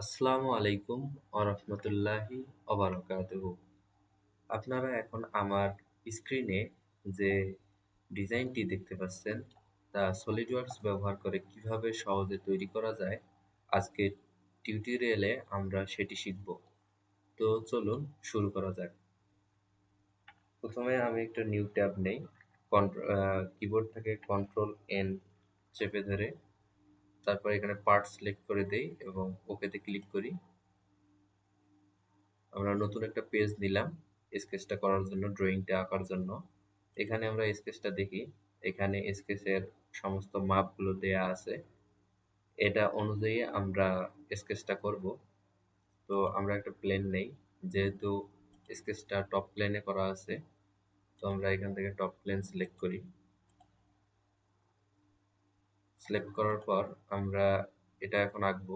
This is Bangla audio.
আসসালামু আলাইকুম ওয়া বারাকাতুহু। আপনারা এখন আমার স্ক্রিনে যে ডিজাইনটি দেখতে পাচ্ছেন তা সলিডওয়ার্কস ব্যবহার করে কিভাবে সহজে তৈরি করা যায় আজকের টিউটোরিয়ালে আমরা সেটি শিখব। তো চলুন শুরু করা যাক। প্রথমে আমি একটা নিউ ট্যাব নেই, কিবোর্ড থেকে কন্ট্রোল এন চেপে ধরে তারপর এখানে পার্ট সিলেক্ট করে দেই এবং ওকেতে ক্লিক করি। আমরা নতুন একটা পেজ নিলাম স্কেচটা করার জন্য, ড্রয়িংটা আঁকার জন্য। এখানে আমরা স্কেচটা দেখি, এখানে স্কেচের সমস্ত মাপগুলো দেয়া আছে। এটা অনুযায়ী আমরা স্কেচটা করব। তো আমরা একটা প্লেন নেই, যেহেতু স্কেচটা টপ প্লেনে করা আছে, তো আমরা এখান থেকে টপ প্লেন সিলেক্ট করি। সিলেক্ট করার পর আমরা এটা এখন আঁকবো।